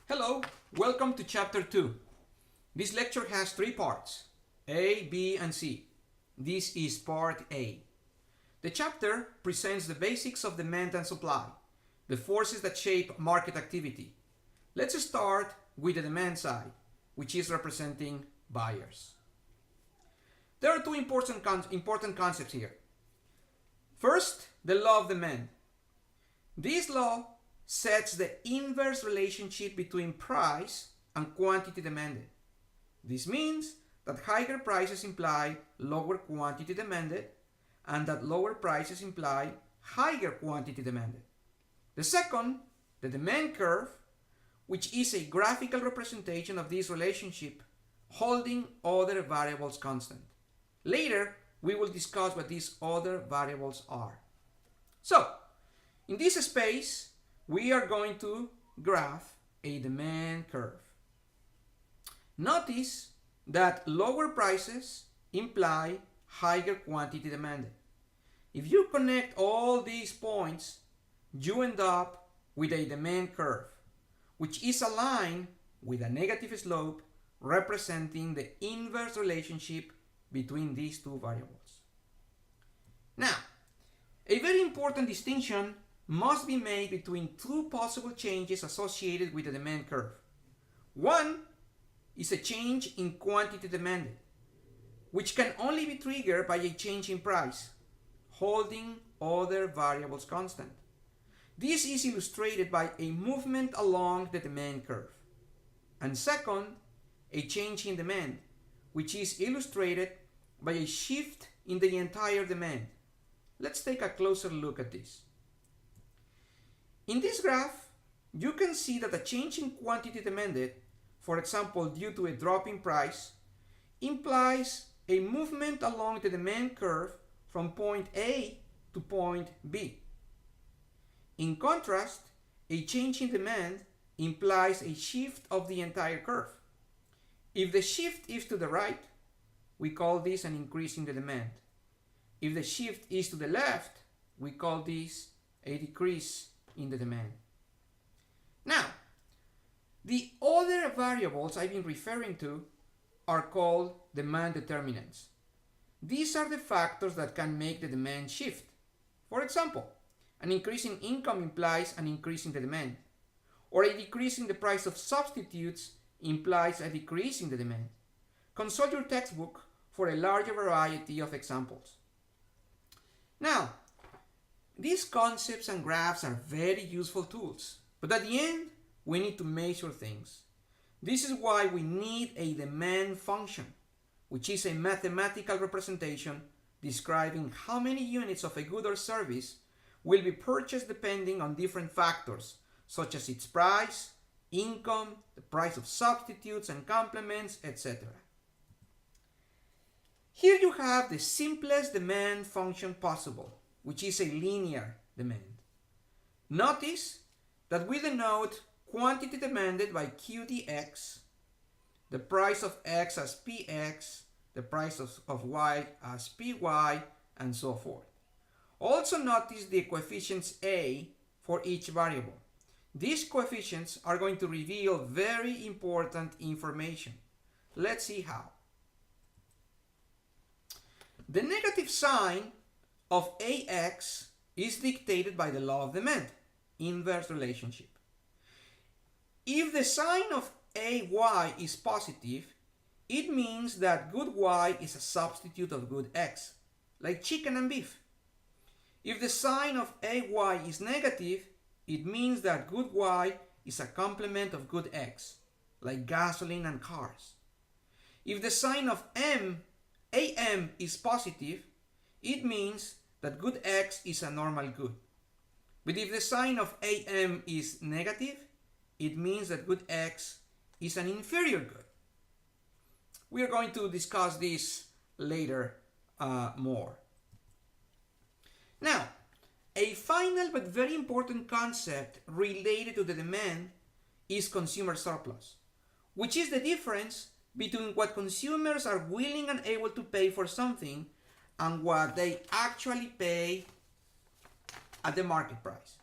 Hello, welcome to Chapter 2. This lecture has three parts, A, B, and C. This is Part A. The chapter presents the basics of demand and supply, the forces that shape market activity. Let's start with the demand side, which is representing buyers. There are two important concepts here. First, the law of demand. This law sets the inverse relationship between price and quantity demanded. This means that higher prices imply lower quantity demanded and that lower prices imply higher quantity demanded. The second, the demand curve, which is a graphical representation of this relationship holding other variables constant. Later, we will discuss what these other variables are. So, in this space, we are going to graph a demand curve. Notice that lower prices imply higher quantity demanded. If you connect all these points, you end up with a demand curve, which is aligned with a negative slope representing the inverse relationship between these two variables. Now, a very important distinction must be made between two possible changes associated with the demand curve. One is a change in quantity demanded, which can only be triggered by a change in price, holding other variables constant. This is illustrated by a movement along the demand curve. And second, a change in demand, which is illustrated by a shift in the entire demand. Let's take a closer look at this. In this graph, you can see that a change in quantity demanded, for example due to a drop in price, implies a movement along the demand curve from point A to point B. In contrast, a change in demand implies a shift of the entire curve. If the shift is to the right, we call this an increase in the demand. If the shift is to the left, we call this a decrease in the demand. Now, the other variables I've been referring to are called demand determinants. These are the factors that can make the demand shift. For example, an increase in income implies an increase in the demand, or a decrease in the price of substitutes implies a decrease in the demand. Consult your textbook for a larger variety of examples. Now, these concepts and graphs are very useful tools, but at the end, we need to measure things. This is why we need a demand function, which is a mathematical representation describing how many units of a good or service will be purchased depending on different factors, such as its price, income, the price of substitutes and complements, etc. Here you have the simplest demand function possible, which is a linear demand. Notice that we denote quantity demanded by QDX, the price of X as PX, the price of Y as PY, and so forth. Also notice the coefficients A for each variable. These coefficients are going to reveal very important information. Let's see how. The negative sign of AX is dictated by the law of demand, inverse relationship. If the sign of AY is positive, it means that good Y is a substitute of good X, like chicken and beef. If the sign of AY is negative, it means that good Y is a complement of good X, like gasoline and cars. If the sign of AM is positive, it means that good X is a normal good. But if the sign of AM is negative, it means that good X is an inferior good. We are going to discuss this later more. Now, a final but very important concept related to the demand is consumer surplus, which is the difference between what consumers are willing and able to pay for something and what they actually pay at the market price.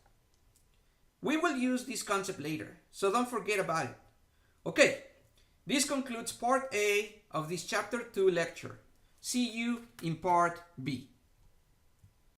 We will use this concept later, so don't forget about it. Okay, this concludes part A of this chapter 2 lecture. See you in part B.